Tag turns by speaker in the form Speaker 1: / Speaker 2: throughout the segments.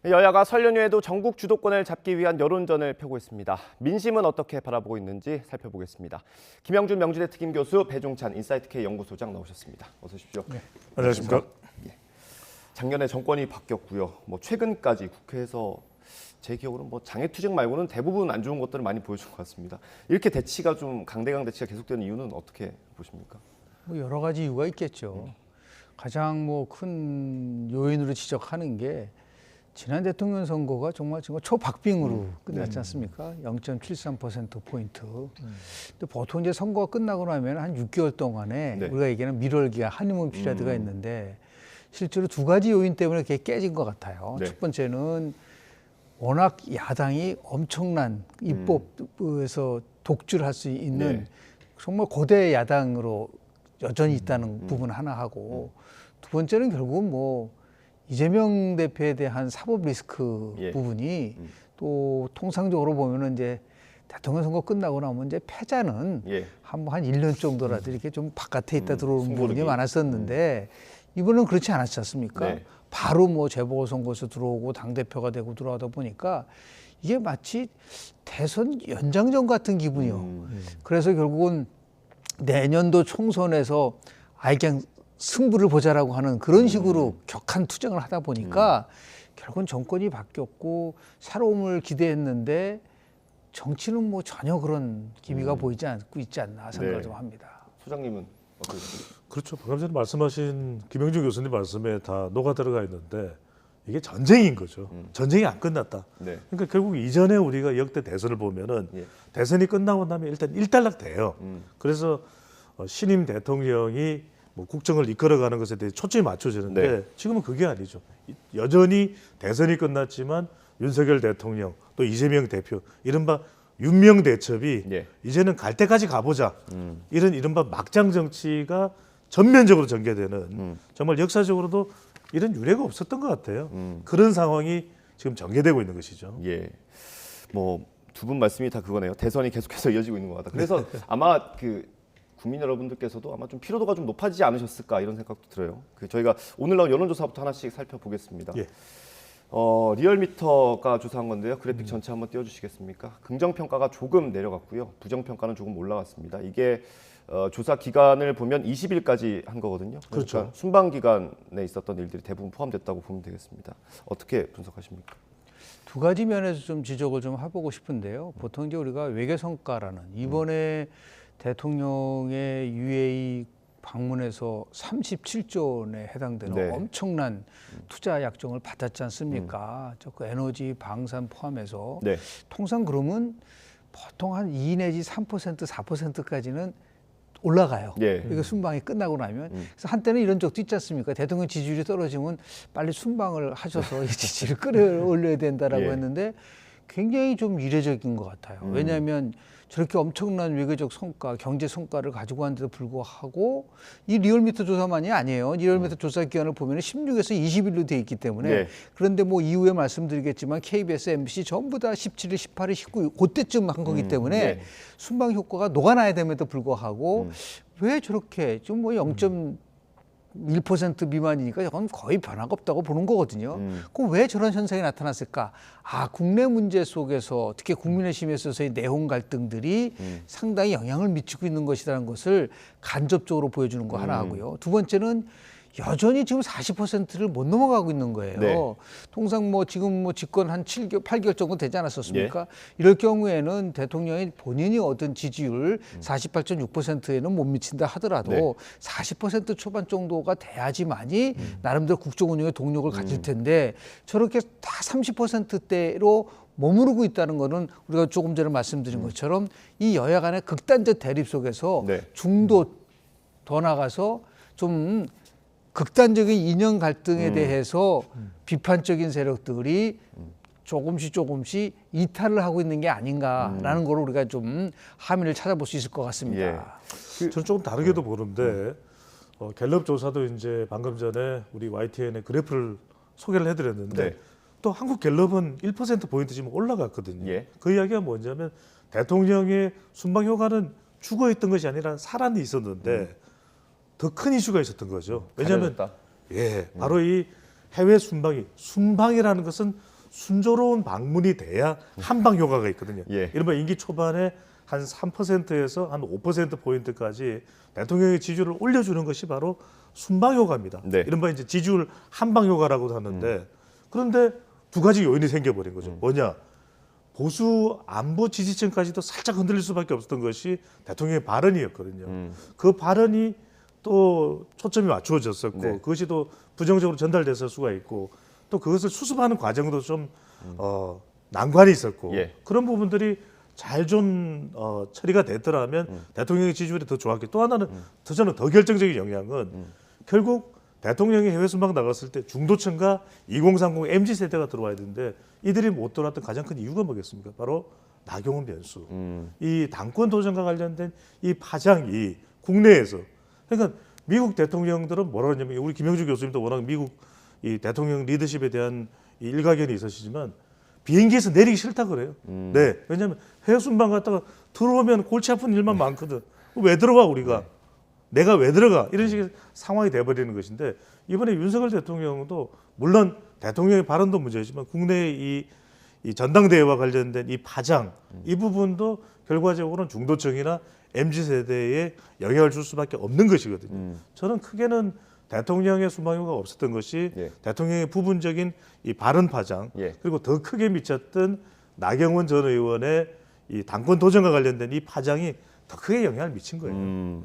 Speaker 1: 여야가 설 연휴에도 전국 주도권을 잡기 위한 여론전을 펴고 있습니다. 민심은 어떻게 바라보고 있는지 살펴보겠습니다. 김영준 명지대 특임 교수, 배종찬 인사이트K 연구소장 나오셨습니다. 어서 오십시오.
Speaker 2: 네. 안녕하십니까.
Speaker 1: 예. 작년에 정권이 바뀌었고요. 최근까지 국회에서 제 기억으로는 장애투쟁 말고는 대부분 안 좋은 것들을 많이 보여준 것 같습니다. 이렇게 대치가 좀 강대강 대치가 계속되는 이유는 어떻게 보십니까?
Speaker 3: 여러 가지 이유가 있겠죠. 가장 큰 요인으로 지적하는 게 지난 대통령 선거가 정말 초박빙으로 끝났지 않습니까? 0.73%포인트. 근데 보통 이제 선거가 끝나고 나면 한 6개월 동안에 우리가 얘기하는 밀월기간, 하니문 피리어드가 있는데 실제로 두 가지 요인 때문에 그게 깨진 것 같아요. 첫 번째는 워낙 야당이 엄청난 입법에서 독주를 할 수 있는 정말 고대 야당으로 여전히 있다는 부분 하나 하고 두 번째는 결국은 이재명 대표에 대한 사법 리스크 부분이 또 통상적으로 보면은 이제 대통령 선거 끝나고 나면 이제 패자는 한 1년 정도라도 이렇게 좀 바깥에 있다 들어오는 부분이 많았었는데 이번은 그렇지 않았지 않습니까? 바로 재보궐선거에서 들어오고 당대표가 되고 들어오다 보니까 이게 마치 대선 연장전 같은 기분이요. 그래서 결국은 내년도 총선에서 그냥 승부를 보자라고 하는 그런 식으로 격한 투쟁을 하다 보니까 결국은 정권이 바뀌었고 새로움을 기대했는데 정치는 전혀 그런 기미가 보이지 않고 있지 않나 생각을 좀 합니다.
Speaker 1: 소장님은 어떻게 보십니까?
Speaker 2: 그렇죠. 방금 전에 말씀하신 김영준 교수님 말씀에 다 녹아 들어가 있는데 이게 전쟁인 거죠. 전쟁이 안 끝났다. 그러니까 결국 이전에 우리가 역대 대선을 보면은 대선이 끝나고 나면 일단 일단락돼요. 그래서 신임 대통령이 국정을 이끌어가는 것에 대해 초점이 맞춰지는데 지금은 그게 아니죠. 여전히 대선이 끝났지만 윤석열 대통령 또 이재명 대표 이른바 윤명 대첩이 이제는 갈 때까지 가보자 이런 이른바 막장 정치가 전면적으로 전개되는 정말 역사적으로도 이런 유례가 없었던 것 같아요. 그런 상황이 지금 전개되고 있는 것이죠.
Speaker 1: 두 분 말씀이 다 그거네요. 대선이 계속해서 이어지고 있는 것 같다. 그래서 아마 국민 여러분들께서도 아마 좀 피로도가 좀 높아지지 않으셨을까 이런 생각도 들어요. 저희가 오늘 나온 여론조사부터 하나씩 살펴보겠습니다. 리얼미터가 조사한 건데요. 그래픽 전체 한번 띄워주시겠습니까? 긍정평가가 조금 내려갔고요. 부정평가는 조금 올라갔습니다. 이게 조사 기간을 보면 20일까지 한 거거든요. 그러니까 순방 기간에 있었던 일들이 대부분 포함됐다고 보면 되겠습니다. 어떻게 분석하십니까?
Speaker 3: 두 가지 면에서 좀 지적을 좀 해보고 싶은데요. 보통 이제 우리가 외교 성과라는 이번에 대통령의 UAE 방문에서 37조 원에 해당되는 엄청난 투자 약정을 받았지 않습니까? 그 에너지, 방산 포함해서 통상 그러면 보통 한 2 내지 3%, 4%까지는 올라가요. 이거 순방이 끝나고 나면. 그래서 한때는 이런 적도 있지 않습니까? 대통령 지지율이 떨어지면 빨리 순방을 하셔서 지지를 끌어올려야 된다라고 했는데 굉장히 좀 이례적인 것 같아요. 왜냐하면 저렇게 엄청난 외교적 성과, 경제 성과를 가지고 왔는데도 불구하고 이 리얼미터 조사만이 아니에요. 리얼미터 조사 기간을 보면 16에서 20일로 돼 있기 때문에 그런데 이후에 말씀드리겠지만 KBS, MBC 전부 다 17일, 18일, 19일 그때쯤 한 거기 때문에 순방 효과가 녹아나야 됨에도 불구하고 왜 저렇게 좀 0.1% 미만이니까 이건 거의 변화가 없다고 보는 거거든요. 그럼 왜 저런 현상이 나타났을까? 국내 문제 속에서 특히 국민의힘에 있어서의 내홍 갈등들이 상당히 영향을 미치고 있는 것이라는 것을 간접적으로 보여주는 거 하나 하고요. 두 번째는 여전히 지금 40%를 못 넘어가고 있는 거예요. 통상 지금 집권 한 7개월, 8개월 정도 되지 않았었습니까? 이럴 경우에는 대통령이 본인이 얻은 지지율 48.6%에는 못 미친다 하더라도 40% 초반 정도가 돼야지만이 나름대로 국정 운영에 동력을 가질 텐데 저렇게 다 30%대로 머무르고 있다는 거는 우리가 조금 전에 말씀드린 것처럼 이 여야 간의 극단적 대립 속에서 중도 더 나가서 좀 극단적인 이념 갈등에 대해서 비판적인 세력들이 조금씩 이탈을 하고 있는 게 아닌가라는 걸 우리가 좀 함의를 찾아볼 수 있을 것 같습니다.
Speaker 2: 저는 조금 다르게도 보는데 갤럽 조사도 이제 방금 전에 우리 YTN의 그래프를 소개를 해드렸는데 또 한국 갤럽은 1%포인트 지금 올라갔거든요. 그 이야기가 뭐냐면 대통령의 순방 효과는 죽어있던 것이 아니라 살아는 있었는데 더 큰 이슈가 있었던 거죠. 왜냐하면 바로 이 해외 순방이라는 것은 순조로운 방문이 돼야 한방 효과가 있거든요.
Speaker 1: 예.
Speaker 2: 이른바 임기 초반에 한 3%에서 한 5%포인트까지 대통령의 지지율을 올려주는 것이 바로 순방 효과입니다.
Speaker 1: 네.
Speaker 2: 이른바 이제 지지율 한방 효과라고도 하는데 그런데 두 가지 요인이 생겨버린 거죠. 뭐냐? 보수 안보 지지층까지도 살짝 흔들릴 수밖에 없었던 것이 대통령의 발언이었거든요. 그 발언이 또 초점이 맞추어졌었고
Speaker 1: 네.
Speaker 2: 그것이 또 부정적으로 전달됐을 수가 있고 또 그것을 수습하는 과정도 좀 난관이 있었고
Speaker 1: 예.
Speaker 2: 그런 부분들이 잘 좀 처리가 됐더라면 대통령의 지지율이 더 좋았겠고 또 하나는 저는 더 결정적인 영향은 결국 대통령이 해외 순방 나갔을 때 중도층과 2030 MZ 세대가 들어와야 되는데 이들이 못 들어왔던 가장 큰 이유가 뭐겠습니까? 바로 나경원 변수. 이 당권 도전과 관련된 이 파장이 국내에서 그러니까 미국 대통령들은 뭐라 그러냐면 우리 김영주 교수님도 워낙 미국 이 대통령 리더십에 대한 이 일가견이 있으시지만 비행기에서 내리기 싫다 그래요. 네, 왜냐하면 해외 순방 갔다가 들어오면 골치 아픈 일만 많거든. 왜 들어가 우리가? 내가 왜 들어가? 이런 식의 상황이 돼버리는 것인데 이번에 윤석열 대통령도 물론 대통령의 발언도 문제지만 국내의 이 전당대회와 관련된 이 파장 이 부분도 결과적으로는 중도층이나 MZ 세대에 영향을 줄 수밖에 없는 것이거든요. 저는 크게는 대통령의 순방 효과가 없었던 것이
Speaker 1: 예.
Speaker 2: 대통령의 부분적인 이 발언 파장
Speaker 1: 예.
Speaker 2: 그리고 더 크게 미쳤던 나경원 전 의원의 이 당권 도전과 관련된 이 파장이 더 크게 영향을 미친 거예요.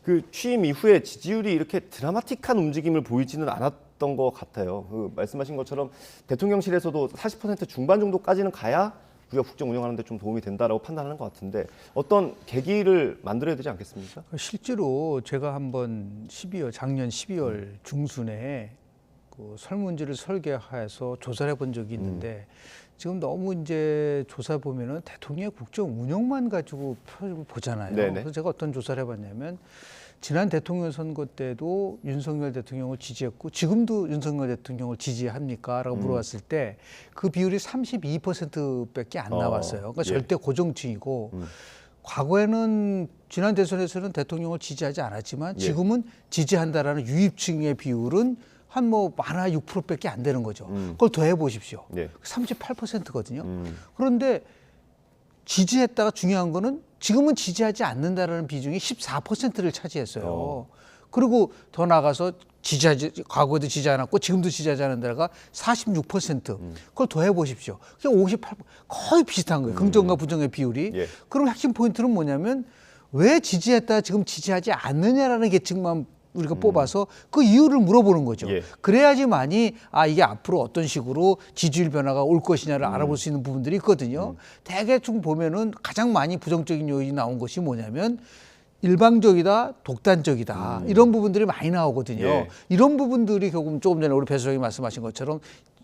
Speaker 1: 그 취임 이후에 지지율이 이렇게 드라마틱한 움직임을 보이지는 않았던 것 같아요. 그 말씀하신 것처럼 대통령실에서도 40% 중반 정도까지는 가야 우리가 국정 운영하는 데 좀 도움이 된다라고 판단하는 것 같은데 어떤 계기를 만들어야 되지 않겠습니까?
Speaker 3: 실제로 제가 한번 작년 12월 중순에 그 설문지를 설계해서 조사를 해본 적이 있는데 지금 너무 이제 조사 보면은 대통령의 국정 운영만 가지고 보잖아요.
Speaker 1: 네네.
Speaker 3: 그래서 제가 어떤 조사를 해봤냐면 지난 대통령 선거 때도 윤석열 대통령을 지지했고 지금도 윤석열 대통령을 지지합니까? 라고 물어봤을 때 그 비율이 32%밖에 안 나왔어요. 그러니까
Speaker 1: 예.
Speaker 3: 절대 고정층이고 과거에는 지난 대선에서는 대통령을 지지하지 않았지만 지금은 지지한다라는 유입층의 비율은 한 뭐 많아 6%밖에 안 되는 거죠. 그걸 더해 보십시오.
Speaker 1: 예.
Speaker 3: 38%거든요. 그런데 지지했다가 중요한 거는 지금은 지지하지 않는다라는 비중이 14%를 차지했어요. 그리고 더 나가서 과거에도 지지 않았고 지금도 지지하지 않는 데가 46%. 그걸 더해 보십시오. 그게 58%. 거의 비슷한 거예요. 긍정과 부정의 비율이.
Speaker 1: 예.
Speaker 3: 그럼 핵심 포인트는 뭐냐면 왜 지지했다 지금 지지하지 않느냐라는 계층만 우리가 뽑아서 그 이유를 물어보는 거죠.
Speaker 1: 예.
Speaker 3: 그래야지만이 이게 앞으로 어떤 식으로 지지율 변화가 올 것이냐를 알아볼 수 있는 부분들이 있거든요. 대개충 보면은 가장 많이 부정적인 요인이 나온 것이 뭐냐면 일방적이다, 독단적이다 이런 부분들이 많이 나오거든요.
Speaker 1: 예.
Speaker 3: 이런 부분들이 결국 조금 전에 우리 배 소장이 말씀하신 것처럼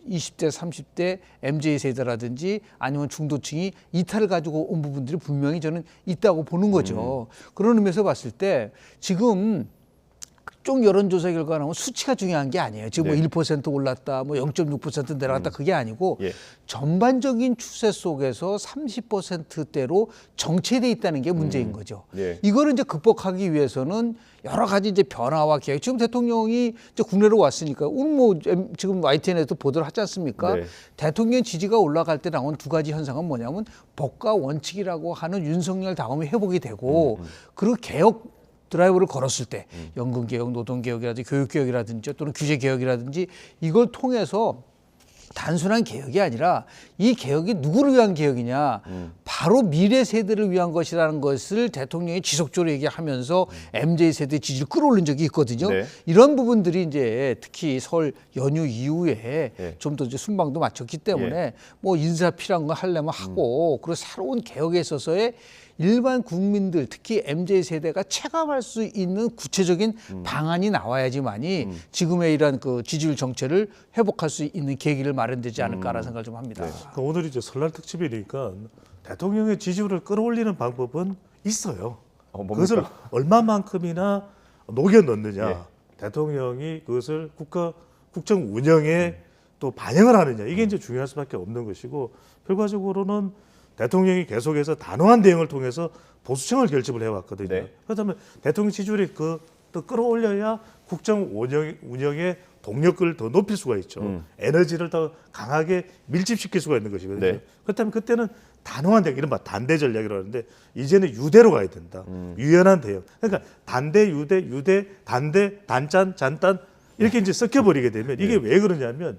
Speaker 3: 20대, 30대 MZ 세대라든지 아니면 중도층이 이탈을 가지고 온 부분들이 분명히 저는 있다고 보는 거죠. 그런 의미에서 봤을 때 지금 쪽 여론조사 결과 나오면 수치가 중요한 게 아니에요. 지금
Speaker 1: 네.
Speaker 3: 뭐 1% 올랐다, 뭐 0.6% 내려갔다 그게 아니고
Speaker 1: 예.
Speaker 3: 전반적인 추세 속에서 30%대로 정체돼 있다는 게 문제인 거죠.
Speaker 1: 예.
Speaker 3: 이거를 이제 극복하기 위해서는 여러 가지 이제 변화와 계획. 지금 대통령이 이제 국내로 왔으니까 오늘 뭐 지금 YTN에도 보도를 하지 않습니까?
Speaker 1: 네.
Speaker 3: 대통령 지지가 올라갈 때 나온 두 가지 현상은 뭐냐면 법과 원칙이라고 하는 윤석열 다음에 회복이 되고 그리고 개혁 드라이브를 걸었을 때 연금개혁, 노동개혁이라든지 교육개혁이라든지 또는 규제개혁이라든지 이걸 통해서 단순한 개혁이 아니라 이 개혁이 누구를 위한 개혁이냐 바로 미래 세대를 위한 것이라는 것을 대통령이 지속적으로 얘기하면서 MZ 세대 지지를 끌어올린 적이 있거든요.
Speaker 1: 네.
Speaker 3: 이런 부분들이 이제 특히 설 연휴 이후에
Speaker 1: 네.
Speaker 3: 좀 더 이제 순방도 마쳤기 때문에 뭐 인사 필요한 거 하려면 하고 그리고 새로운 개혁에 있어서의 일반 국민들 특히 MZ 세대가 체감할 수 있는 구체적인 방안이 나와야지만이 지금의 이런 그 지지율 정체를 회복할 수 있는 계기를 마련되지 않을까라는 생각을 좀 합니다.
Speaker 2: 그러니까 오늘 이제 설날 특집이니까 대통령의 지지율을 끌어올리는 방법은 있어요.
Speaker 1: 뭡니까?
Speaker 2: 그것을 얼마만큼이나 녹여 넣느냐,
Speaker 1: 예.
Speaker 2: 대통령이 그것을 국정 운영에 또 반영을 하느냐 이게 이제 중요할 수밖에 없는 것이고 결과적으로는 대통령이 계속해서 단호한 대응을 통해서 보수층을 결집을 해왔거든요.
Speaker 1: 네.
Speaker 2: 그렇다면 대통령 지지율이 또 끌어올려야 국정 운영에 동력을 더 높일 수가 있죠. 에너지를 더 강하게 밀집시킬 수가 있는 것이거든요.
Speaker 1: 네.
Speaker 2: 그렇다면 그때는 단호한 대응, 이른바 단대 전략이라고 하는데 이제는 유대로 가야 된다. 유연한 대응. 그러니까 단대, 유대, 단대, 단짠, 잔딴 이렇게 이제 섞여버리게 되면 이게 왜 그러냐면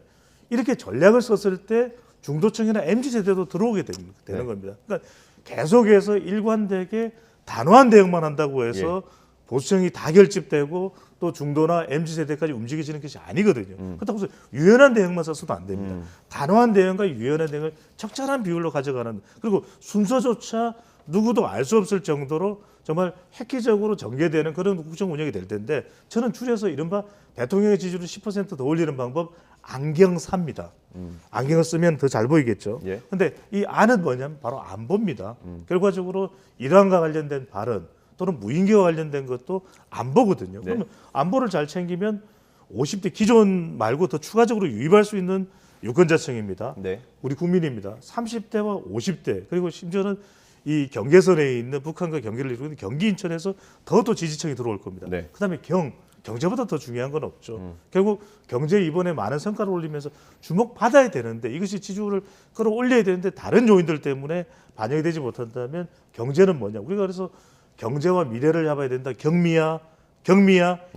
Speaker 2: 이렇게 전략을 썼을 때 중도층이나 MZ세대도 들어오게 되는 겁니다. 그러니까 계속해서 일관되게 단호한 대응만 한다고 해서 보수층이 다 결집되고 또 중도나 MZ세대까지 움직여지는 것이 아니거든요. 그렇다고 해서 유연한 대응만 썼어도 안 됩니다. 단호한 대응과 유연한 대응을 적절한 비율로 가져가는, 그리고 순서조차 누구도 알 수 없을 정도로 정말 획기적으로 전개되는 그런 국정 운영이 될 텐데, 저는 줄여서 이른바 대통령의 지지율을 10% 더 올리는 방법, 안경사입니다. 안경을 쓰면 더 잘 보이겠죠. 그런데 이 안은 뭐냐면 바로 안보입니다. 결과적으로 이란과 관련된 발언 또는 무인기와 관련된 것도 안보거든요. 그러면 안보를 잘 챙기면 50대 기존 말고 더 추가적으로 유입할 수 있는 유권자층입니다. 우리 국민입니다. 30대와 50대, 그리고 심지어는 이 경계선에 있는 북한과 경계를 이루는 경기 인천에서 더 지지층이 들어올 겁니다. 그다음에 경제보다 더 중요한 건 없죠. 결국 경제 이번에 많은 성과를 올리면서 주목받아야 되는데, 이것이 지지율을 끌어올려야 되는데 다른 요인들 때문에 반영이 되지 못한다면 경제는 뭐냐. 우리가 그래서 경제와 미래를 잡아야 된다. 경미야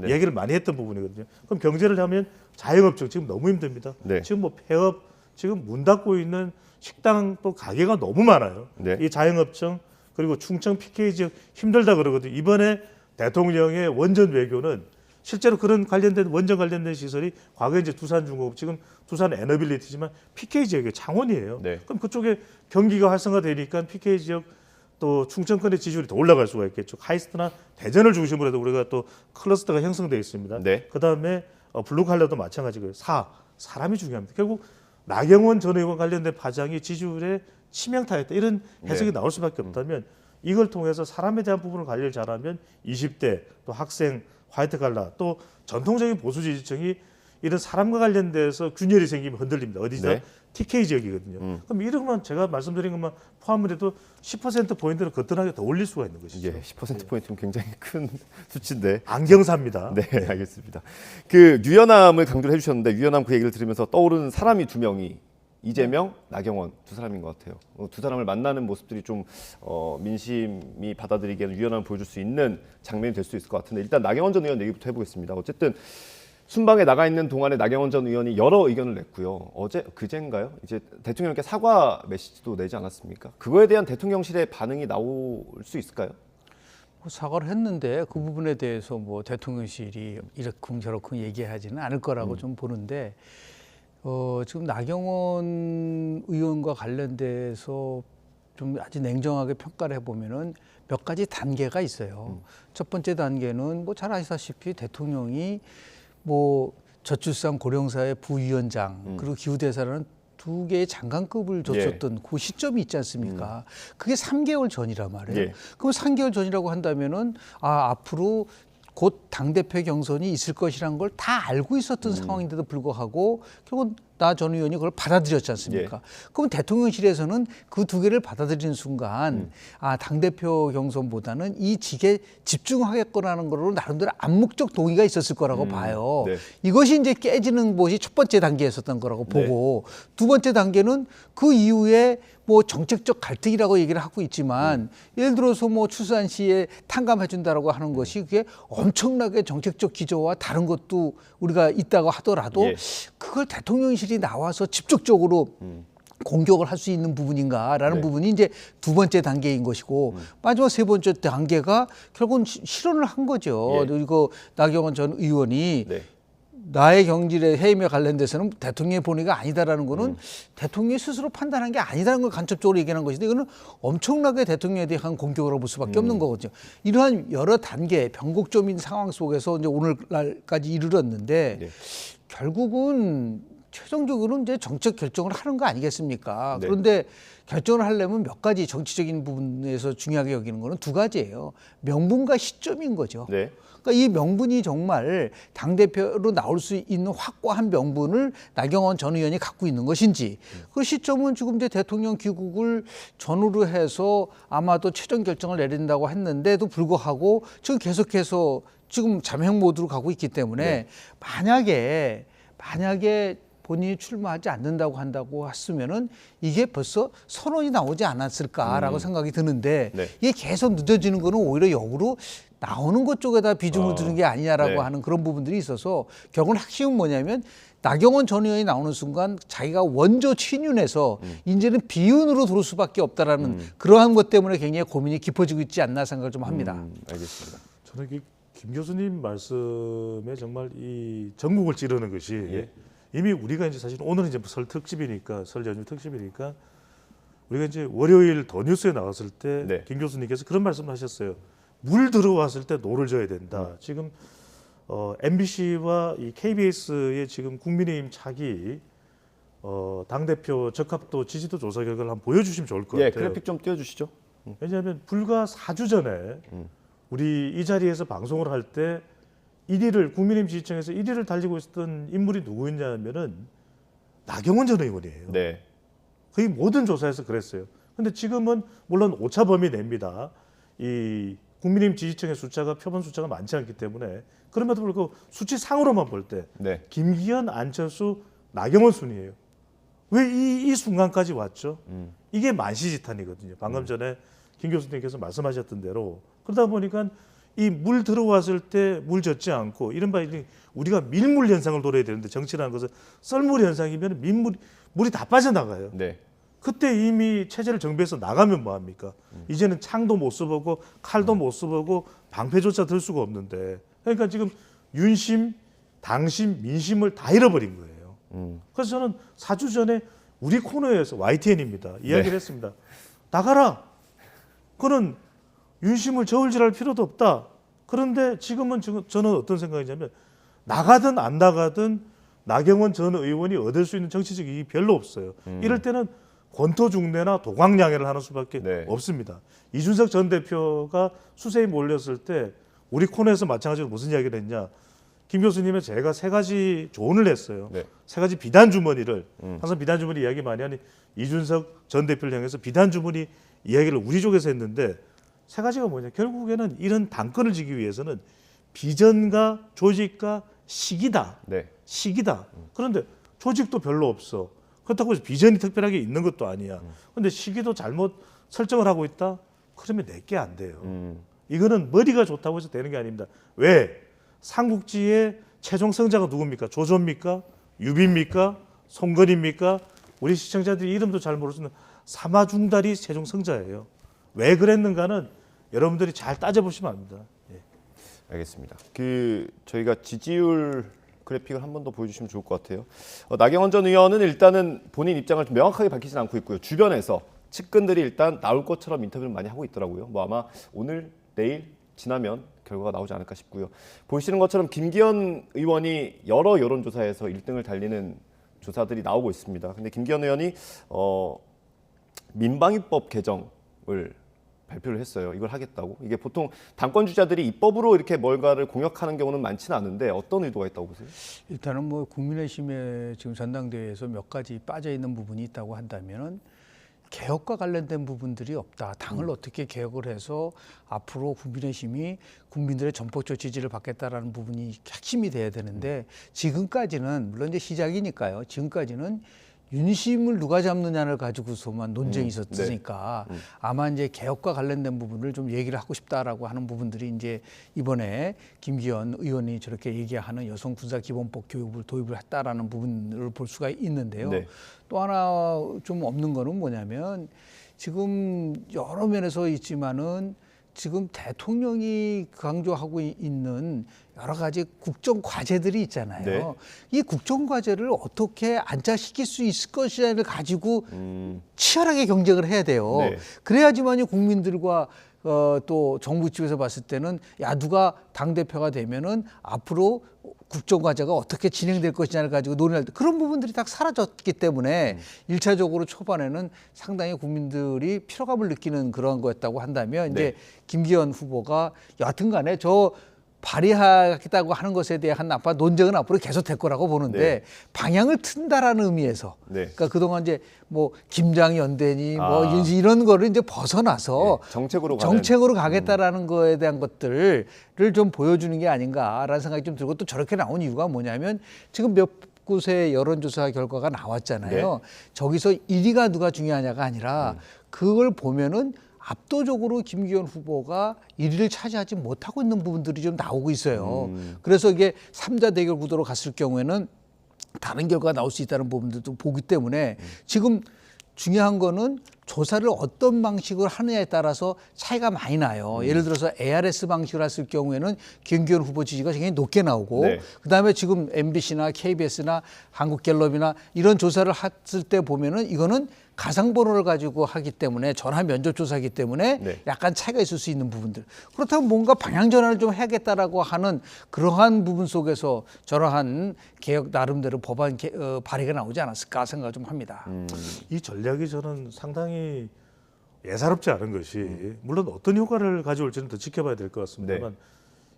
Speaker 2: 얘기를 많이 했던 부분이거든요. 그럼 경제를 하면 자영업층 지금 너무 힘듭니다. 지금 뭐 폐업, 지금 문 닫고 있는 식당 또 가게가 너무 많아요. 이 자영업층 그리고 충청 PK 지역 힘들다 그러거든요. 이번에 대통령의 원전 외교는 실제로 그런 관련된 원전 관련된 시설이 과거에 이제 두산중공업, 지금 두산 에너빌리티지만 PK 지역의 창원이에요. 그럼 그쪽에 경기가 활성화되니까 PK 지역 또 충청권의 지지율이 더 올라갈 수가 있겠죠. 카이스트나 대전을 중심으로 해도 우리가 또 클러스터가 형성되어 있습니다. 그다음에 블루칼라도 마찬가지고요. 사람이 중요합니다. 결국 나경원 전 의원 관련된 파장이 지지율에 치명타였다, 이런 해석이 나올 수밖에 없다면, 이걸 통해서 사람에 대한 부분을 관리를 잘하면 20대 또 학생, 화이트 칼라, 또 전통적인 보수 지지층이 이런 사람과 관련돼서 균열이 생기면 흔들립니다. 어디서? TK 지역이거든요. 그럼 이런 것만, 제가 말씀드린 것만 포함을 해도 10%포인트를 거뜬하게 더 올릴 수가 있는 것이죠.
Speaker 1: 10%포인트면 굉장히 큰 수치인데.
Speaker 2: 안경사입니다.
Speaker 1: 네, 알겠습니다. 그 유연함을 강조를 해주셨는데, 유연함 그 얘기를 들으면서 떠오르는 사람이 두 명이 이재명, 나경원 두 사람인 것 같아요. 두 사람을 만나는 모습들이 좀 민심이 받아들이기에는 유연함을 보여줄 수 있는 장면이 될 수 있을 것 같은데, 일단 나경원 전 의원 얘기부터 해보겠습니다. 어쨌든 순방에 나가 있는 동안에 나경원 전 의원이 여러 의견을 냈고요. 그제인가요? 이제 대통령께 사과 메시지도 내지 않았습니까? 그거에 대한 대통령실의 반응이 나올 수 있을까요?
Speaker 3: 사과를 했는데 그 부분에 대해서 뭐 대통령실이 이렇쿵 저렇쿵 얘기하지는 않을 거라고 좀 보는데, 지금 나경원 의원과 관련돼서 좀 아주 냉정하게 평가를 해보면은 몇 가지 단계가 있어요. 첫 번째 단계는 뭐 잘 아시다시피 대통령이 뭐 저출산 고령사회 부위원장 그리고 기후대사라는 두 개의 장관급을 줬었던 그 시점이 있지 않습니까? 그게 3개월 전이란 말이에요. 그럼 3개월 전이라고 한다면은 앞으로 곧 당대표 경선이 있을 것이라는 걸 다 알고 있었던 상황인데도 불구하고 결국 나 전 의원이 그걸 받아들였지 않습니까? 그럼 대통령실에서는 그 두 개를 받아들이는 순간 당대표 경선보다는 이 직에 집중하겠거라는 거로 나름대로 암묵적 동의가 있었을 거라고 봐요. 이것이 이제 깨지는 것이 첫 번째 단계였었던 거라고 보고, 두 번째 단계는 그 이후에 뭐 정책적 갈등이라고 얘기를 하고 있지만 예를 들어서 뭐 출산 시에 탕감해준다라고 하는 것이 그게 엄청나게 정책적 기조와 다른 것도 우리가 있다고 하더라도 그걸 대통령실이 나와서 직접적으로 공격을 할 수 있는 부분인가라는 부분이 이제 두 번째 단계인 것이고, 마지막 세 번째 단계가 결국은 실언을 한 거죠. 그리고 나경원 전 의원이 나의 경질의 해임에 관련돼서는 대통령의 본의가 아니다라는 거는 대통령이 스스로 판단한 게 아니다라는 걸 간접적으로 얘기하는 것인데, 이거는 엄청나게 대통령에 대한 공격으로 볼 수밖에 없는 거거든요. 이러한 여러 단계 변곡점인 상황 속에서 이제 오늘날까지 이르렀는데 결국은 최종적으로는 이제 정책 결정을 하는 거 아니겠습니까? 그런데 결정을 하려면 몇 가지 정치적인 부분에서 중요하게 여기는 거는 두 가지예요. 명분과 시점인 거죠. 그러니까 이 명분이 정말 당대표로 나올 수 있는 확고한 명분을 나경원 전 의원이 갖고 있는 것인지, 그 시점은 지금 이제 대통령 귀국을 전후로 해서 아마도 최종 결정을 내린다고 했는데도 불구하고 지금 계속해서 지금 잠행 모드로 가고 있기 때문에 만약에 만약에 본인이 출마하지 않는다고 한다고 했으면은 이게 벌써 선언이 나오지 않았을까라고 생각이 드는데
Speaker 1: 네.
Speaker 3: 이게 계속 늦어지는 거는 오히려 역으로 나오는 것 쪽에다 비중을 두는 게 아니냐라고
Speaker 1: 네.
Speaker 3: 하는 그런 부분들이 있어서 결국은 핵심은 뭐냐면 나경원 전 의원이 나오는 순간 자기가 원조 친윤에서 이제는 비윤으로 들어올 수밖에 없다라는 그러한 것 때문에 굉장히 고민이 깊어지고 있지 않나 생각을 좀 합니다.
Speaker 1: 알겠습니다.
Speaker 2: 저는 김 교수님 말씀에 정말 이 전국을 찌르는 것이
Speaker 1: 예.
Speaker 2: 이미 우리가 이제 사실 오늘은 이제 설 특집이니까 설 연휴 특집이니까 우리가 이제 월요일 더 뉴스에 나왔을 때
Speaker 1: 네.
Speaker 2: 김 교수님께서 그런 말씀을 하셨어요. 물 들어왔을 때 노를 져야 된다. 지금 MBC와 이 KBS의 지금 국민의힘 차기 당 대표 적합도 지지도 조사 결과를 한번 보여주시면 좋을 것
Speaker 1: 예,
Speaker 2: 같아요.
Speaker 1: 그래픽 좀 띄워주시죠.
Speaker 2: 왜냐하면 불과 4주 전에 우리 이 자리에서 방송을 할 때 1위를 국민의힘 지지층에서 1위를 달리고 있었던 인물이 누구였냐면은 나경원 전 의원이에요.
Speaker 1: 네.
Speaker 2: 거의 모든 조사에서 그랬어요. 근데 지금은 물론 오차 범위 내입니다. 이 국민의힘 지지층의 숫자가 표본 숫자가 많지 않기 때문에 그럼에도 불구하고 수치상으로만 볼 때
Speaker 1: 네.
Speaker 2: 김기현, 안철수, 나경원 순이에요. 왜 이 순간까지 왔죠? 이게 만시지탄이거든요. 방금 전에 김 교수님께서 말씀하셨던 대로 그러다 보니까 이 물 들어왔을 때 물 젖지 않고 이른바 우리가 밀물 현상을 노려야 되는데 정치라는 것은 썰물 현상이면 물이 다 빠져나가요.
Speaker 1: 네.
Speaker 2: 그때 이미 체제를 정비해서 나가면 뭐합니까? 이제는 창도 못 써보고 칼도 못 써보고 방패조차 들 수가 없는데 그러니까 지금 윤심, 당심, 민심을 다 잃어버린 거예요. 그래서 저는 4주 전에 우리 코너에서 YTN입니다. 이야기를 했습니다. 나가라. 그는 윤심을 저울질할 필요도 없다. 그런데 지금은 저는 어떤 생각이냐면 나가든 안 나가든 나경원 전 의원이 얻을 수 있는 정치적 이익이 별로 없어요. 이럴 때는 권토중례나 도광양해를 하는 수밖에
Speaker 1: 네.
Speaker 2: 없습니다. 이준석 전 대표가 수세에 몰렸을 때 우리 코너에서 마찬가지로 무슨 이야기를 했냐. 김 교수님의 제가 3가지 조언을 했어요.
Speaker 1: 네.
Speaker 2: 3가지 비단 주머니를 항상 비단 주머니 이야기 많이 하니 이준석 전 대표를 향해서 비단 주머니 이야기를 우리 쪽에서 했는데 3가지가 뭐냐. 결국에는 이런 당권을 지기 위해서는 비전과 조직과 시기다.
Speaker 1: 네.
Speaker 2: 시기다. 그런데 조직도 별로 없어. 그렇다고 해서 비전이 특별하게 있는 것도 아니야. 그런데 시기도 잘못 설정을 하고 있다? 그러면 내게 안 돼요. 이거는 머리가 좋다고 해서 되는 게 아닙니다. 왜? 삼국지의 최종 승자가 누굽니까? 조조입니까? 유비입니까? 송건입니까? 우리 시청자들이 이름도 잘 모르시는 사마중달이 최종 승자예요. 왜 그랬는가는 여러분들이 잘 따져보시면 압니다. 예.
Speaker 1: 알겠습니다. 저희가 지지율 그래픽을 한 번 더 보여주시면 좋을 것 같아요. 나경원 전 의원은 일단은 본인 입장을 좀 명확하게 밝히진 않고 있고요. 주변에서 측근들이 일단 나올 것처럼 인터뷰를 많이 하고 있더라고요. 뭐 아마 오늘, 내일 지나면 결과가 나오지 않을까 싶고요. 보시는 것처럼 김기현 의원이 여러 여론조사에서 1등을 달리는 조사들이 나오고 있습니다. 근데 김기현 의원이 민방위법 개정을 발표를 했어요. 이걸 하겠다고. 이게 보통 당권 주자들이 입법으로 이렇게 뭔가를 공약하는 경우는 많지는 않은데 어떤 의도가 있다고 보세요?
Speaker 3: 일단은 뭐 국민의힘의 지금 전당대회에서 몇 가지 빠져 있는 부분이 있다고 한다면은 개혁과 관련된 부분들이 없다. 당을 어떻게 개혁을 해서 앞으로 국민의힘이 국민들의 전폭적 지지를 받겠다라는 부분이 핵심이 돼야 되는데 지금까지는 물론 이제 시작이니까요. 지금까지는 윤심을 누가 잡느냐를 가지고서만 논쟁이 있었으니까 아마 이제 개혁과 관련된 부분을 좀 얘기를 하고 싶다라고 하는 부분들이 이제 이번에 김기현 의원이 저렇게 얘기하는 여성 군사 기본법 교육을 도입을 했다라는 부분을 볼 수가 있는데요.
Speaker 1: 네.
Speaker 3: 또 하나 좀 없는 거는 뭐냐면 지금 여러 면에서 있지만은 지금 대통령이 강조하고 있는 여러 가지 국정 과제들이 있잖아요.
Speaker 1: 네.
Speaker 3: 이 국정 과제를 어떻게 안착시킬 수 있을 것이냐를 가지고 치열하게 경쟁을 해야 돼요.
Speaker 1: 네.
Speaker 3: 그래야지만이 국민들과 또 정부 측에서 봤을 때는 야 누가 당 대표가 되면은 앞으로 국정 과제가 어떻게 진행될 것이냐를 가지고 논의할 때 그런 부분들이 딱 사라졌기 때문에 일차적으로 초반에는 상당히 국민들이 피로감을 느끼는 그런 거였다고 한다면 이제 김기현 후보가 여하튼간에 저 발의하겠다고 하는 것에 대한 아마 논쟁은 앞으로 계속될 거라고 보는데 방향을 튼다라는 의미에서 그러니까 그동안 이제 뭐 김장 연대니 뭐 이런 거를 이제 벗어나서 정책으로 가겠다라는 거에 대한 것들을 좀 보여주는 게 아닌가라는 생각이 좀 들고 또 저렇게 나온 이유가 뭐냐면 지금 몇 곳의 여론조사 결과가 나왔잖아요. 저기서 1위가 누가 중요하냐가 아니라 그걸 보면은 압도적으로 김기현 후보가 1위를 차지하지 못하고 있는 부분들이 좀 나오고 있어요. 그래서 이게 3자 대결 구도로 갔을 경우에는 다른 결과가 나올 수 있다는 부분들도 보기 때문에 지금 중요한 거는 조사를 어떤 방식으로 하느냐에 따라서 차이가 많이 나요. 예를 들어서 ARS 방식으로 했을 경우에는 김기현 후보 지지가 굉장히 높게 나오고 그다음에 지금 MBC나 KBS나 한국갤럽이나 이런 조사를 했을 때 보면은 이거는 가상번호를 가지고 하기 때문에 전화 면접 조사이기 때문에 약간 차이가 있을 수 있는 부분들. 그렇다면 뭔가 방향 전환을 좀 해야겠다라고 하는 그러한 부분 속에서 저러한 개혁 나름대로 법안 발의가 나오지 않았을까 생각을 좀 합니다.
Speaker 2: 이 전략이 저는 상당히 예사롭지 않은 것이 물론 어떤 효과를 가져올지는 더 지켜봐야 될 것 같습니다만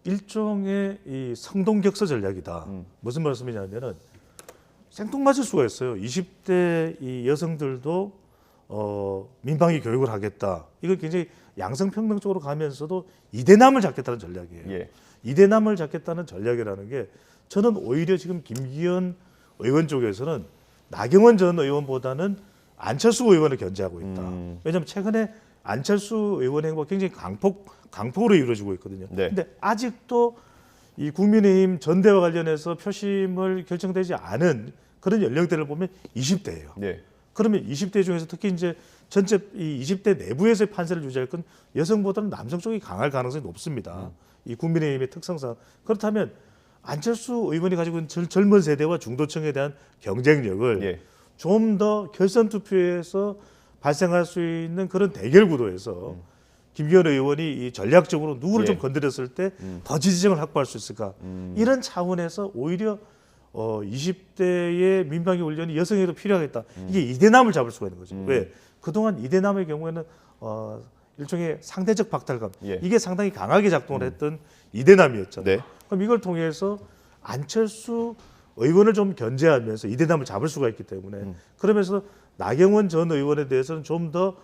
Speaker 2: 일종의 이 성동격서 전략이다. 무슨 말씀이냐면은 생뚱맞을 수가 있어요. 20대 이 여성들도 민방위 교육을 하겠다. 이건 굉장히 양성평등 쪽으로 가면서도 이대남을 잡겠다는 전략이에요. 이대남을 잡겠다는 전략이라는 게 저는 오히려 지금 김기현 의원 쪽에서는 나경원 전 의원보다는 안철수 의원을 견제하고 있다. 왜냐하면 최근에 안철수 의원 행보가 굉장히 강폭으로 이루어지고 있거든요. 그런데 아직도 이 국민의힘 전대와 관련해서 표심을 결정되지 않은 그런 연령대를 보면 20대예요. 그러면 20대 중에서 특히 이제 전체 이 20대 내부에서의 판세를 유지할 건 여성보다는 남성 쪽이 강할 가능성이 높습니다. 이 국민의힘의 특성상. 그렇다면 안철수 의원이 가지고 있는 젊은 세대와 중도층에 대한 경쟁력을 좀 더 결선 투표에서 발생할 수 있는 그런 대결 구도에서 김기현 의원이 이 전략적으로 누구를 좀 건드렸을 때 더 지지층을 확보할 수 있을까? 이런 차원에서 오히려 20대의 민방위 훈련이 여성에도 필요하겠다. 이게 이대남을 잡을 수가 있는 거죠. 왜? 그동안 이대남의 경우에는 일종의 상대적 박탈감 이게 상당히 강하게 작동을 했던 이대남이었잖아요. 그럼 이걸 통해서 안철수 의원을 좀 견제하면서 이대남을 잡을 수가 있기 때문에 그러면서 나경원 전 의원에 대해서는 좀 더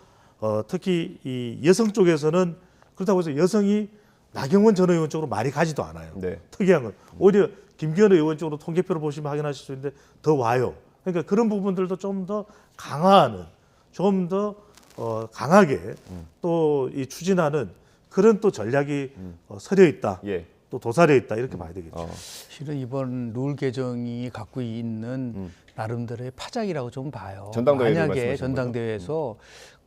Speaker 2: 특히 이 여성 쪽에서는 그렇다고 해서 여성이 나경원 전 의원 쪽으로 많이 가지도 않아요. 특이한 건 오히려 김기현 의원 쪽으로 통계표를 보시면 확인하실 수 있는데 더 와요. 그러니까 그런 부분들도 좀 더 강화하는, 좀 더 강하게 또 이 추진하는 그런 또 전략이 서려 있다. 또 도사려 있다 이렇게 봐야 되겠죠.
Speaker 3: 실은 이번 룰 개정이 갖고 있는 나름대로의 파장이라고 좀 봐요. 만약에 전당대회에서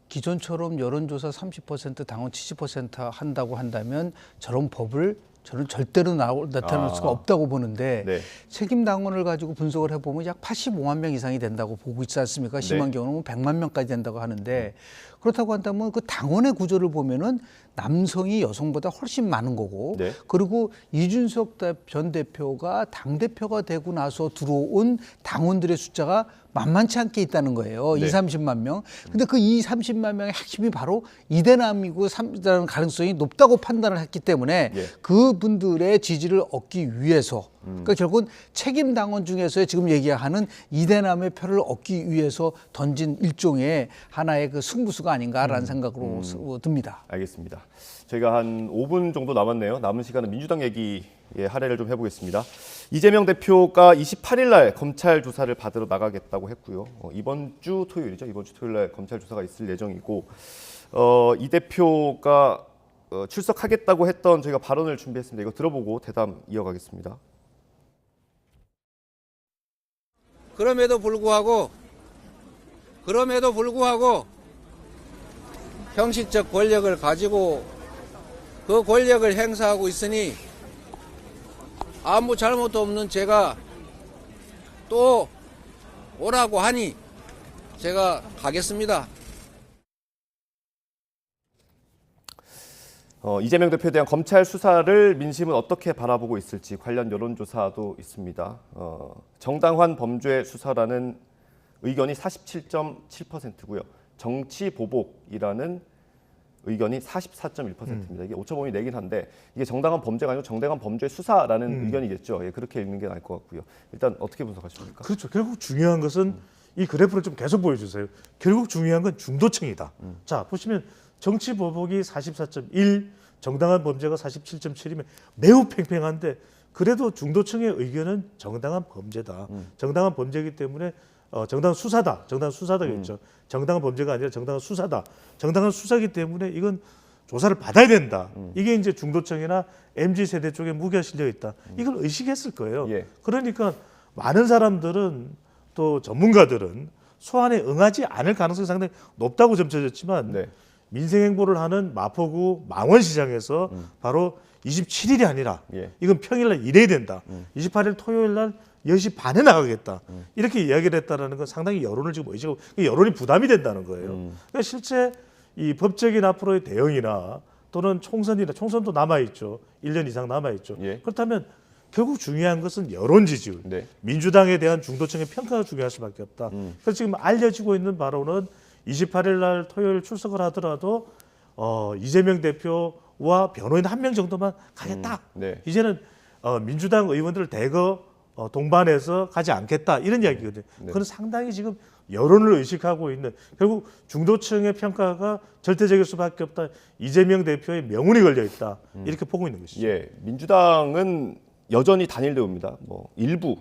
Speaker 3: 기존처럼 여론조사 30% 당원 70% 한다고 한다면 저런 법을 저는 절대로 나타날 수가 없다고 보는데 책임 당원을 가지고 분석을 해보면 약 85만 명 이상이 된다고 보고 있지 않습니까? 심한 경우는 100만 명까지 된다고 하는데 그렇다고 한다면 그 당원의 구조를 보면은 남성이 여성보다 훨씬 많은 거고 그리고 이준석 전 대표가 당대표가 되고 나서 들어온 당원들의 숫자가 만만치 않게 있다는 거예요. 2, 30만 명. 근데 그 2, 30만 명의 핵심이 바로 이대남이고 3라는 가능성이 높다고 판단을 했기 때문에 그분들의 지지를 얻기 위해서 그러니까 결국은 책임 당원 중에서의 지금 얘기하는 이대남의 표를 얻기 위해서 던진 일종의 하나의 그 승부수가 아닌가라는 생각으로 듭니다.
Speaker 1: 알겠습니다. 저희가 한 5분 정도 남았네요. 남은 시간은 민주당 얘기에 할애를 좀 해보겠습니다. 이재명 대표가 28일 날 검찰 조사를 받으러 나가겠다고 했고요. 이번 주 토요일이죠. 이번 주 토요일 날 검찰 조사가 있을 예정이고 이 대표가 출석하겠다고 했던 저희가 발언을 준비했습니다. 이거 들어보고 대담 이어가겠습니다.
Speaker 4: 그럼에도 불구하고 형식적 권력을 가지고 그 권력을 행사하고 있으니 아무 잘못도 없는 제가 또 오라고 하니 제가 가겠습니다.
Speaker 1: 이재명 대표에 대한 검찰 수사를 민심은 어떻게 바라보고 있을지 관련 여론조사도 있습니다. 정당한 범죄 수사라는 의견이 47.7%고요. 정치 보복이라는 의견이 44.1%입니다. 이게 5.5이 내긴 한데 이게 정당한 범죄가 아니고 정당한 범죄 수사라는 의견이겠죠. 그렇게 읽는 게 나을 것 같고요. 일단 어떻게 분석하십니까?
Speaker 2: 그렇죠. 결국 중요한 것은 이 그래프를 좀 계속 보여주세요. 결국 중요한 건 중도층이다. 자, 보시면 정치 보복이 44.1, 정당한 범죄가 47.7이면 매우 팽팽한데 그래도 중도층의 의견은 정당한 범죄다. 정당한 범죄이기 때문에 정당한 수사다. 정당한 수사다겠죠. 정당한 범죄가 아니라 정당한 수사다. 정당한 수사이기 때문에 이건 조사를 받아야 된다. 이게 이제 중도층이나 MZ 세대 쪽에 무게가 실려 있다. 이걸 의식했을 거예요.
Speaker 1: 예.
Speaker 2: 그러니까 많은 사람들은 또 전문가들은 소환에 응하지 않을 가능성이 상당히 높다고 점쳐졌지만
Speaker 1: 네.
Speaker 2: 민생행보를 하는 마포구 망원시장에서 바로 27일이 아니라
Speaker 1: 예.
Speaker 2: 이건 평일날 일해야 된다. 28일 토요일날 10시 반에 나가겠다. 이렇게 이야기를 했다는 건 상당히 여론을 지금 의식하고 여론이 부담이 된다는 거예요. 그러니까 실제 이 법적인 앞으로의 대응이나 또는 총선도 남아있죠. 1년 이상 남아있죠.
Speaker 1: 예.
Speaker 2: 그렇다면 결국 중요한 것은 여론 지지율.
Speaker 1: 네.
Speaker 2: 민주당에 대한 중도층의 평가가 중요할 수밖에 없다. 그래서 지금 알려지고 있는 바로는 28일 날 토요일 출석을 하더라도 이재명 대표와 변호인 한 명 정도만 가겠다.
Speaker 1: 네.
Speaker 2: 이제는 민주당 의원들을 대거 동반해서 가지 않겠다 이런 이야기거든요. 그건 상당히 지금 여론을 의식하고 있는 결국 중도층의 평가가 절대적일 수밖에 없다. 이재명 대표의 명운이 걸려 있다. 이렇게 보고 있는 것이죠.
Speaker 1: 예, 민주당은 여전히 단일 대우입니다. 뭐 일부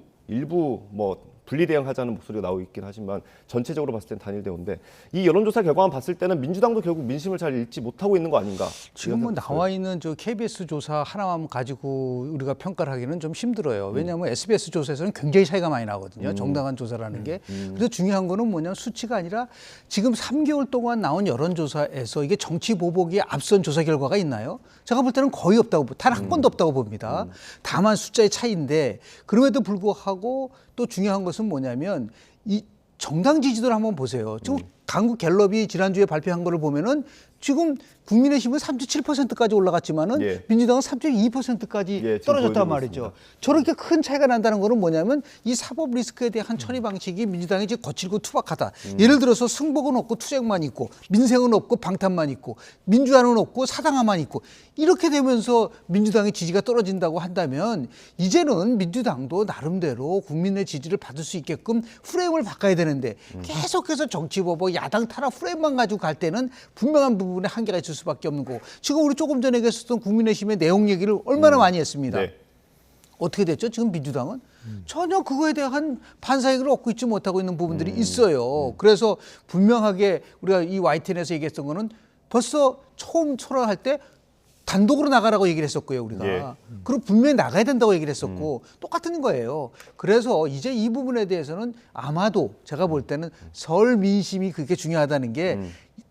Speaker 1: 뭐 분리 대응하자는 목소리가 나오고 있긴 하지만 전체적으로 봤을 때는 단일 대우인데 이 여론조사 결과만 봤을 때는 민주당도 결국 민심을 잘 읽지 못하고 있는 거 아닌가?
Speaker 3: 지금 뭐 나와 있는 저 KBS 조사 하나만 가지고 우리가 평가를 하기는 좀 힘들어요. 왜냐하면 SBS 조사에서는 굉장히 차이가 많이 나거든요. 정당한 조사라는 게. 그래서 중요한 거는 뭐냐면 수치가 아니라 지금 3개월 동안 나온 여론조사에서 이게 정치 보복이 앞선 조사 결과가 있나요? 제가 볼 때는 거의 없다고, 단 한 번도 없다고 봅니다. 다만 숫자의 차이인데 그럼에도 불구하고 또 중요한 것은 뭐냐면 이 정당 지지도를 한번 보세요. 지금 강국 갤럽이 지난주에 발표한 거를 보면은 지금 국민의힘은 3.7%까지 올라갔지만은
Speaker 1: 예.
Speaker 3: 민주당은 3.2%까지
Speaker 1: 예, 지금
Speaker 3: 떨어졌단
Speaker 1: 보여주고
Speaker 3: 말이죠.
Speaker 1: 있습니다.
Speaker 3: 저렇게 큰 차이가 난다는 거는 뭐냐면 이 사법 리스크에 대한 처리 방식이 민주당이 이제 거칠고 투박하다. 예를 들어서 승복은 없고 투쟁만 있고 민생은 없고 방탄만 있고 민주화는 없고 사당화만 있고 이렇게 되면서 민주당의 지지가 떨어진다고 한다면 이제는 민주당도 나름대로 국민의 지지를 받을 수 있게끔 프레임을 바꿔야 되는데 계속해서 정치보복 야당 탄압 프레임만 가지고 갈 때는 분명한 부분에 한계가 있을 수밖에 없는 거고 지금 우리 조금 전에 계셨던 국민의힘의 내용 얘기를 얼마나 많이 했습니다.
Speaker 1: 네.
Speaker 3: 어떻게 됐죠? 지금 민주당은 전혀 그거에 대한 반사익을 얻고 있지 못하고 있는 부분들이 있어요. 그래서 분명하게 우리가 이 YTN에서 얘기했던 거는 벌써 처음 초랑할 때 단독으로 나가라고 얘기를 했었고요, 우리가.
Speaker 1: 예.
Speaker 3: 그리고 분명히 나가야 된다고 얘기를 했었고 똑같은 거예요. 그래서 이제 이 부분에 대해서는 아마도 제가 볼 때는 설 민심이 그게 중요하다는 게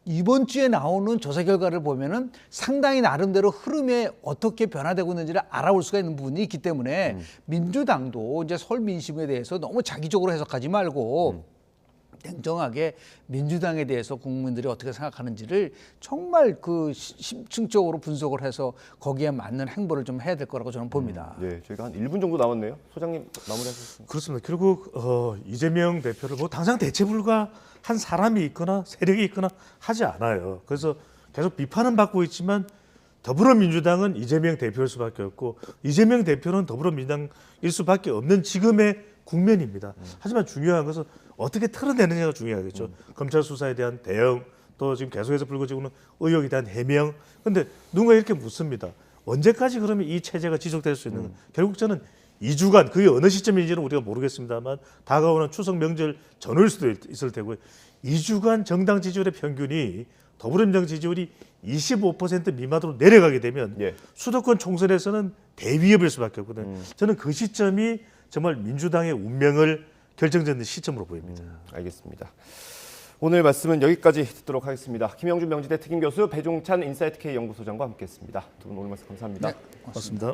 Speaker 3: 이번 주에 나오는 조사 결과를 보면은 상당히 나름대로 흐름에 어떻게 변화되고 있는지를 알아볼 수가 있는 부분이 있기 때문에 민주당도 이제 설 민심에 대해서 너무 자기적으로 해석하지 말고 냉정하게 민주당에 대해서 국민들이 어떻게 생각하는지를 정말 그 심층적으로 분석을 해서 거기에 맞는 행보를 좀 해야 될 거라고 저는 봅니다.
Speaker 1: 예, 저희가 한 1분 정도 남았네요. 소장님 마무리하셨습니다.
Speaker 2: 그렇습니다. 결국 이재명 대표를 뭐 당장 대체 불가한 사람이 있거나 세력이 있거나 하지 않아요. 그래서 계속 비판은 받고 있지만 더불어민주당은 이재명 대표일 수밖에 없고 이재명 대표는 더불어민주당일 수밖에 없는 지금의 국면입니다. 하지만 중요한 것은 어떻게 털어내느냐가 중요하겠죠. 검찰 수사에 대한 대응, 또 지금 계속해서 불거지고 있는 의혹에 대한 해명. 그런데 누군가 이렇게 묻습니다. 언제까지 그러면 이 체제가 지속될 수 있는? 결국 저는 2주간, 그게 어느 시점인지는 우리가 모르겠습니다만 다가오는 추석 명절 전후일 수도 있을 테고요. 2주간 정당 지지율의 평균이 더불어민주당 지지율이 25% 미만으로 내려가게 되면
Speaker 1: 예.
Speaker 2: 수도권 총선에서는 대위협일 수밖에 없거든요. 저는 그 시점이 정말 민주당의 운명을 결정짓는 시점으로 보입니다.
Speaker 1: 알겠습니다. 오늘 말씀은 여기까지 듣도록 하겠습니다. 김영준 명지대 특임 교수, 배종찬 인사이트K 연구소장과 함께했습니다. 두 분 오늘 말씀 감사합니다.
Speaker 3: 네,
Speaker 2: 고맙습니다.